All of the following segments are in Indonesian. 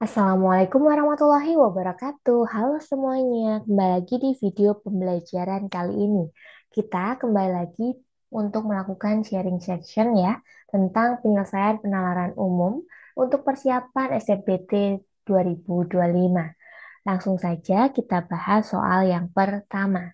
Assalamualaikum warahmatullahi wabarakatuh. Halo semuanya, kembali lagi di video pembelajaran kali ini. Kita kembali lagi untuk melakukan sharing section ya tentang penyelesaian penalaran umum untuk persiapan SNMPT 2025. Langsung saja kita bahas soal yang pertama.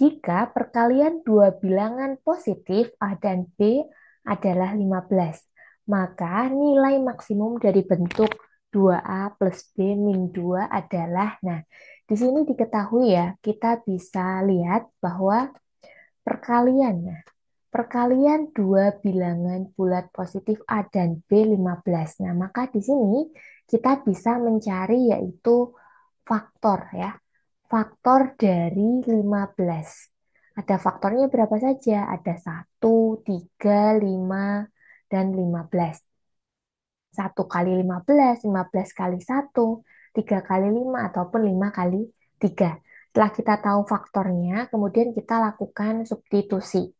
Jika perkalian dua bilangan positif A dan B adalah 15, maka nilai maksimum dari bentuk 2A plus B min 2 adalah, nah, di sini diketahui ya, kita bisa lihat bahwa perkalian, nah, perkalian dua bilangan bulat positif A dan B 15. Nah, maka di sini kita bisa mencari yaitu faktor ya, faktor dari 15. Ada faktornya berapa saja? Ada 1, 3, 5, dan 15. 1 kali 15, 15 kali 1, 3 kali 5, ataupun 5 kali 3. Setelah kita tahu faktornya, kemudian kita lakukan substitusi.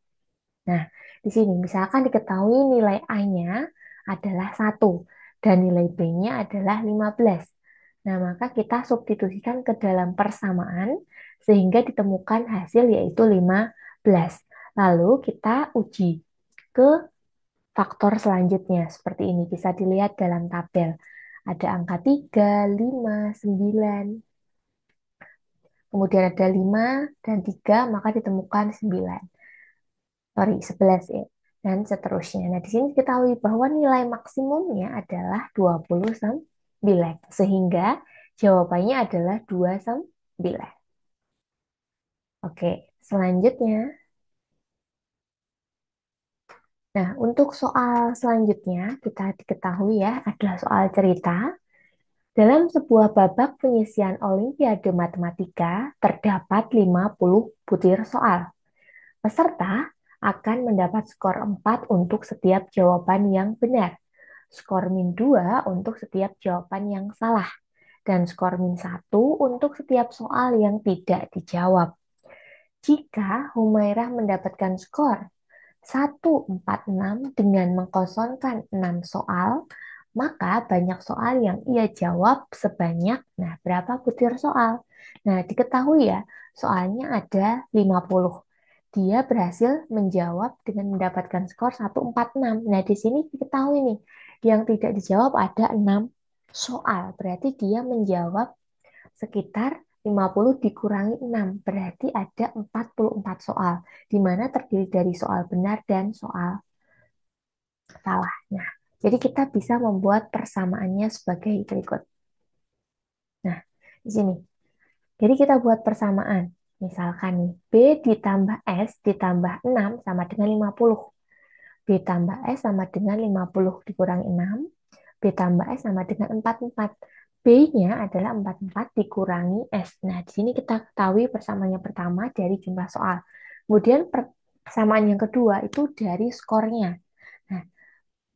Nah, di sini misalkan diketahui nilai A-nya adalah 1 dan nilai B-nya adalah 15. Nah, maka kita substitusikan ke dalam persamaan sehingga ditemukan hasil yaitu 15. Lalu kita uji ke faktor selanjutnya. Seperti ini bisa dilihat dalam tabel. Ada angka 3, 5, 9. Kemudian ada 5 dan 3, maka ditemukan 9. Sorry, 11 ya. Dan seterusnya. Nah, di sini diketahui bahwa nilai maksimumnya adalah 29. Sehingga jawabannya adalah 29. Oke, selanjutnya. Nah, untuk soal selanjutnya, kita diketahui ya, adalah soal cerita. Dalam sebuah babak penyisian Olimpiade Matematika, terdapat 50 butir soal. Peserta akan mendapat skor 4 untuk setiap jawaban yang benar, skor min 2 untuk setiap jawaban yang salah, dan skor min 1 untuk setiap soal yang tidak dijawab. Jika Humairah mendapatkan skor 146 dengan mengkosongkan 6 soal, maka banyak soal yang ia jawab sebanyak, nah, berapa butir soal? Nah, diketahui ya, soalnya ada 50. Dia berhasil menjawab dengan mendapatkan skor 146. Nah, di sini diketahui nih, yang tidak dijawab ada 6 soal. Berarti dia menjawab sekitar 50 dikurangi 6, berarti ada 44 soal, di mana terdiri dari soal benar dan soal salah. Nah, jadi kita bisa membuat persamaannya sebagai berikut. Nah, di sini. Jadi kita buat persamaan. Misalkan nih, B ditambah S ditambah 6 sama dengan 50. B tambah S sama dengan 50 dikurangi 6. B tambah S sama dengan 44. B-nya adalah 44 dikurangi S. Nah, di sini kita ketahui persamaan yang pertama dari jumlah soal. Kemudian persamaan yang kedua itu dari skornya. Nah,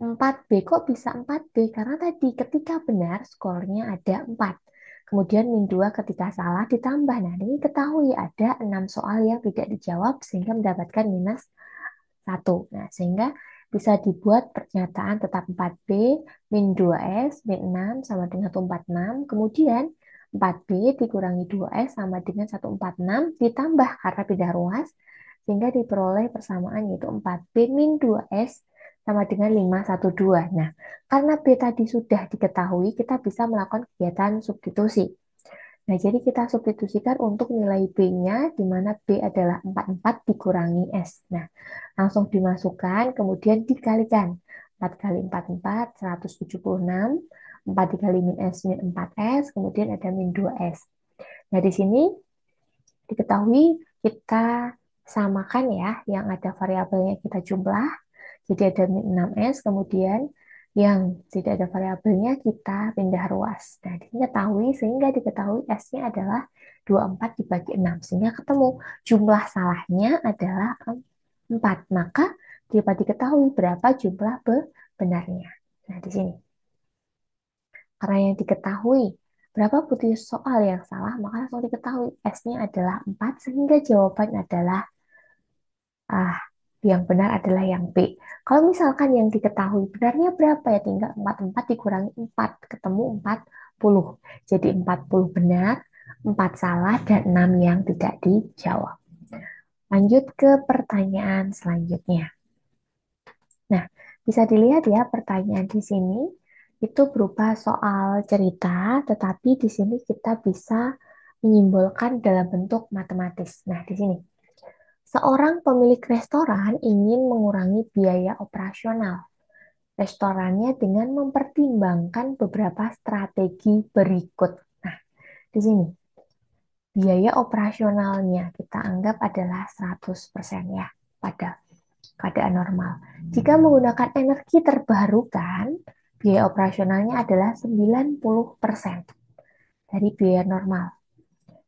4B kok bisa 4B? Karena tadi ketika benar skornya ada 4. Kemudian min 2 ketika salah ditambah. Nah, ini ketahui ada 6 soal yang tidak dijawab sehingga mendapatkan minus 1. Nah, sehingga bisa dibuat pernyataan tetap 4B min 2S min 6 sama dengan 146. Kemudian 4B dikurangi 2S sama dengan 146 ditambah karena pindah ruas sehingga diperoleh persamaan yaitu 4B min 2S sama dengan 512. Nah, karena B tadi sudah diketahui, kita bisa melakukan kegiatan substitusi. Nah, jadi kita substitusikan untuk nilai B-nya, di mana B adalah 44 dikurangi S. Nah, langsung dimasukkan, kemudian dikalikan. 4 kali 44, 176. 4 dikali min S, min 4S, kemudian ada min 2S. Nah, di sini diketahui kita samakan ya, yang ada variabelnya kita jumlah. Jadi ada min 6S, kemudian yang tidak ada variabelnya kita pindah ruas. Nah, diketahui sehingga diketahui S-nya adalah 24 dibagi 6. Sehingga ketemu jumlah salahnya adalah 4. Maka dapat diketahui berapa jumlah benarnya. Nah, di sini. Karena yang diketahui berapa butir soal yang salah, maka langsung diketahui S-nya adalah 4 sehingga jawaban adalah Yang benar adalah yang B. Kalau misalkan yang diketahui benarnya berapa ya? Tinggal 44 dikurangi 4, ketemu 40. Jadi 40 benar, 4 salah, dan 6 yang tidak dijawab. Lanjut ke pertanyaan selanjutnya. Nah, bisa dilihat ya pertanyaan di sini itu berupa soal cerita, tetapi di sini kita bisa menyimbolkan dalam bentuk matematis. Nah, di sini seorang pemilik restoran ingin mengurangi biaya operasional restorannya dengan mempertimbangkan beberapa strategi berikut. Nah, di sini biaya operasionalnya kita anggap adalah 100% ya pada keadaan normal. Jika menggunakan energi terbarukan, biaya operasionalnya adalah 90% dari biaya normal.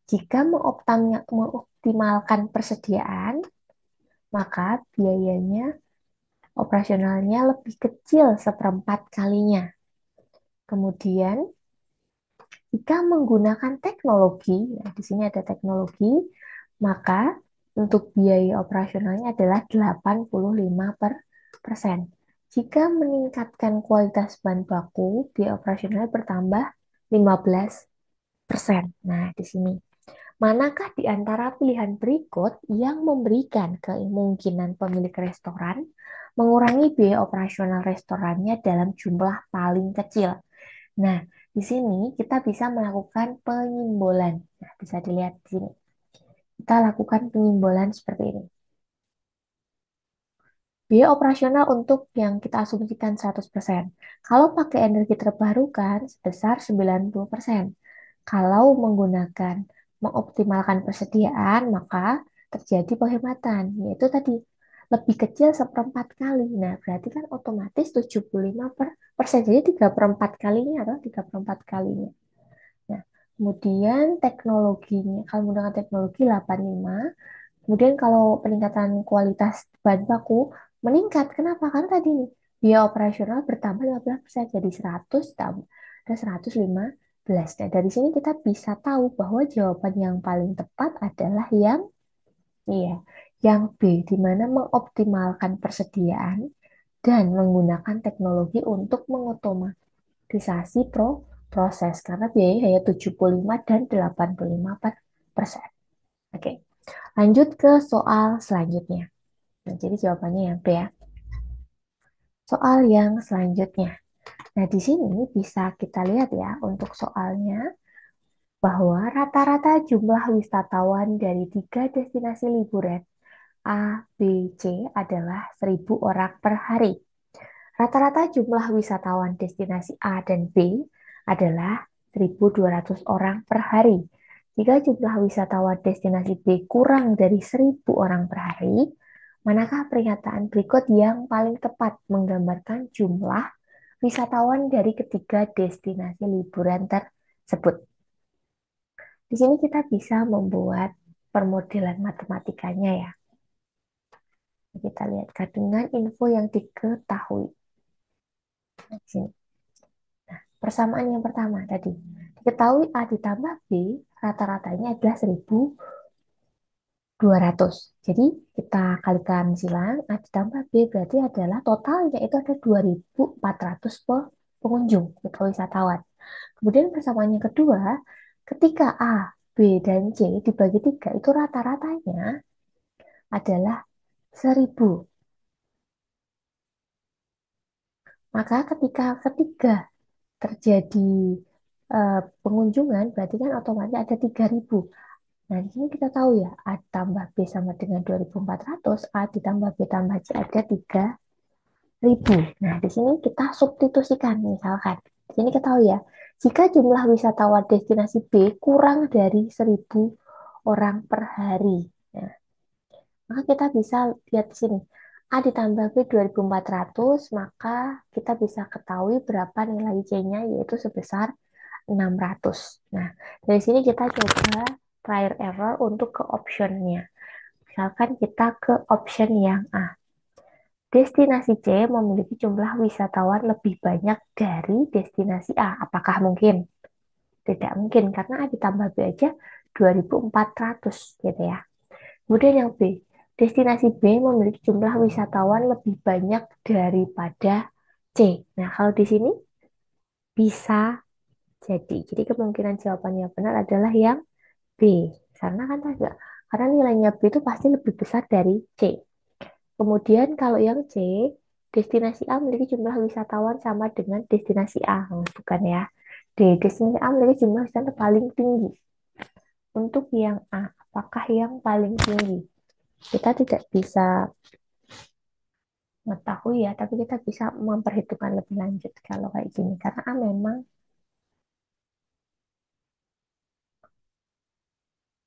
Jika mengoptimalkan persediaan, maka biayanya operasionalnya lebih kecil seperempat kalinya. Kemudian, jika menggunakan teknologi, ya di sini ada teknologi, maka untuk biaya operasionalnya adalah 85%. Jika meningkatkan kualitas bahan baku, biaya operasional bertambah 15%. Nah, di sini. Manakah di antara pilihan berikut yang memberikan kemungkinan pemilik restoran mengurangi biaya operasional restorannya dalam jumlah paling kecil? Nah, di sini kita bisa melakukan penyimbolan. Nah, bisa dilihat di sini. Kita lakukan penyimbolan seperti ini. Biaya operasional untuk yang kita asumsikan 100%. Kalau pakai energi terbarukan sebesar 90%. Kalau menggunakan mengoptimalkan persediaan, maka terjadi penghematan, yaitu tadi lebih kecil seperempat kali. Nah, berarti kan otomatis 75%. Jadi 3/4 kalinya atau 3/4 kalinya. Nah, kemudian teknologinya, kalau menggunakan teknologi 85, kemudian kalau peningkatan kualitas bahan baku meningkat, kenapa? Karena tadi nih, biaya operasional bertambah 15%, jadi 100 tambah dan 115. Nah, dari sini kita bisa tahu bahwa jawaban yang paling tepat adalah yang iya, yang B, di mana mengoptimalkan persediaan dan menggunakan teknologi untuk mengotomatisasi proses karena biayanya hanya 75 dan 85%. Oke, lanjut ke soal selanjutnya. Nah, jadi jawabannya yang B ya. Soal yang selanjutnya. Nah, di sini bisa kita lihat ya untuk soalnya bahwa rata-rata jumlah wisatawan dari tiga destinasi liburan A, B, C adalah 1.000 orang per hari. Rata-rata jumlah wisatawan destinasi A dan B adalah 1.200 orang per hari. Jika jumlah wisatawan destinasi B kurang dari 1.000 orang per hari, manakah pernyataan berikut yang paling tepat menggambarkan jumlah wisatawan dari ketiga destinasi liburan tersebut? Di sini kita bisa membuat permodelan matematikanya ya. Kita lihat kandungan info yang diketahui. Nah, di sini. Persamaan yang pertama tadi. Diketahui A ditambah B, rata-ratanya adalah 1.200. Jadi kita kalikan silang, A ditambah B berarti adalah totalnya itu ada 2.400 pengunjung atau wisatawan. Kemudian persamaan yang kedua, ketika A, B, dan C dibagi 3, itu rata-ratanya adalah 1.000. Maka ketika ketiga terjadi pengunjungan, berarti kan otomatis ada 3.000. Nah, di sini kita tahu ya, A tambah B sama dengan 2.400, A ditambah B tambah C ada 3.000. Nah, di sini kita substitusikan, misalkan. Di sini kita tahu ya, jika jumlah wisatawan destinasi B kurang dari 1.000 orang per hari. Nah, maka kita bisa lihat di sini. A ditambah B 2.400, maka kita bisa ketahui berapa nilai C-nya, yaitu sebesar 600. Nah, dari sini kita coba trial error untuk ke optionnya. Misalkan kita ke option yang A. Destinasi C memiliki jumlah wisatawan lebih banyak dari destinasi A. Apakah mungkin? Tidak mungkin, karena A ditambah B aja 2.400 gitu ya. Kemudian yang B. Destinasi B memiliki jumlah wisatawan lebih banyak daripada C. Nah, kalau di sini bisa jadi. Jadi kemungkinan jawabannya benar adalah yang B. Karena kan tadi, karena nilainya B itu pasti lebih besar dari C. Kemudian kalau yang C, destinasi A memiliki jumlah wisatawan sama dengan destinasi A. Bukan ya. D, destinasi A memiliki jumlah wisatawan paling tinggi. Untuk yang A, apakah yang paling tinggi? Kita tidak bisa mengetahui ya, tapi kita bisa memperhitungkan lebih lanjut kalau kayak gini. Karena A memang,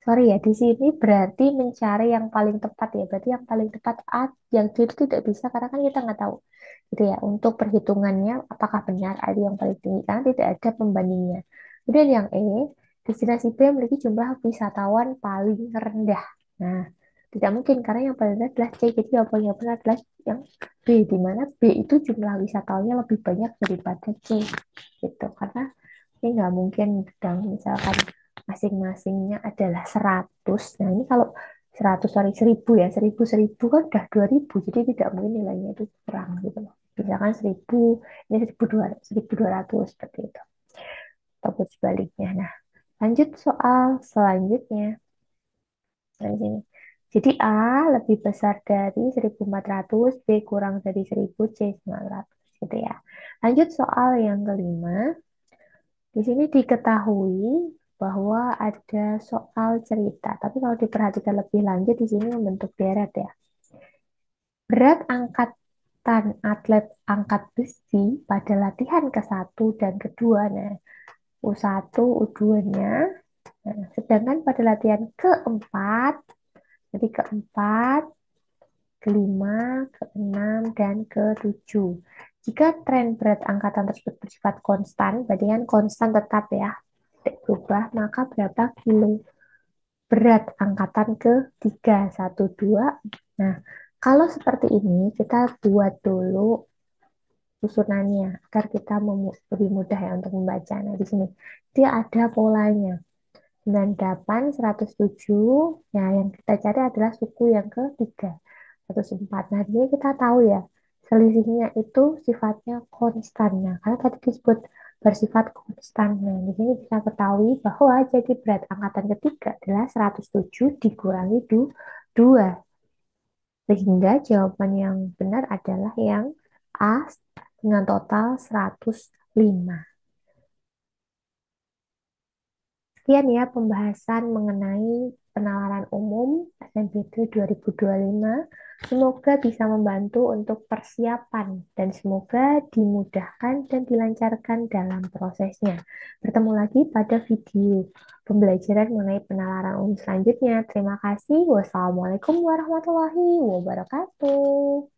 sorry ya, di sini berarti mencari yang paling tepat ya. Berarti yang paling tepat A, yang D itu tidak bisa karena kan kita nggak tahu. Gitu ya, untuk perhitungannya apakah benar A itu yang paling tinggi, karena tidak ada pembandingnya. Kemudian yang E, destinasi B memiliki jumlah wisatawan paling rendah. Nah, tidak mungkin karena yang paling rendah adalah C, jadi jawabannya benar adalah yang B, di mana B itu jumlah wisatawannya lebih banyak daripada C, gitu. Karena ini nggak mungkin dong, misalkan masing-masingnya adalah 100. Nah, ini kalau 100, sorry, 1000 ya, 1000 kan udah 2000, jadi tidak mungkin nilainya itu kurang gitu loh. Misalkan 1000, ini 1200 seperti itu. Ataupun sebaliknya. Nah, lanjut soal selanjutnya. Nah, di sini. Jadi A lebih besar dari 1400, B kurang dari 1000, C 900 gitu ya. Lanjut soal yang kelima. Di sini diketahui bahwa ada soal cerita, tapi kalau diperhatikan lebih lanjut di sini membentuk deret ya. Berat angkatan atlet angkat besi pada latihan ke-1 dan kedua, nah U1, U2-nya, nah, sedangkan pada latihan keempat, jadi keempat, kelima, keenam, dan ketujuh. Jika tren berat angkatan tersebut bersifat konstan, berarti kan konstan tetap ya, tidak berubah, maka berapa kilo berat angkatan ketiga? Satu, dua. Nah, kalau seperti ini, kita buat dulu susunannya agar kita lebih mudah ya untuk membaca. Nah, di sini dia ada polanya. 98, 107. Ya, yang kita cari adalah suku yang ketiga. 104. Nah, ini kita tahu ya, selisihnya itu sifatnya konstan. Nah, karena tadi disebut bersifat konstan. Nah, di sini bisa ketahui bahwa jadi berat angkatan ketiga adalah 107 dikurangi 2. Sehingga jawaban yang benar adalah yang A dengan total 105. Sekian ya pembahasan mengenai penalaran umum SNBP 2025. Semoga bisa membantu untuk persiapan dan semoga dimudahkan dan dilancarkan dalam prosesnya. Bertemu lagi pada video pembelajaran mengenai penalaran umum selanjutnya. Terima kasih. Wassalamualaikum warahmatullahi wabarakatuh.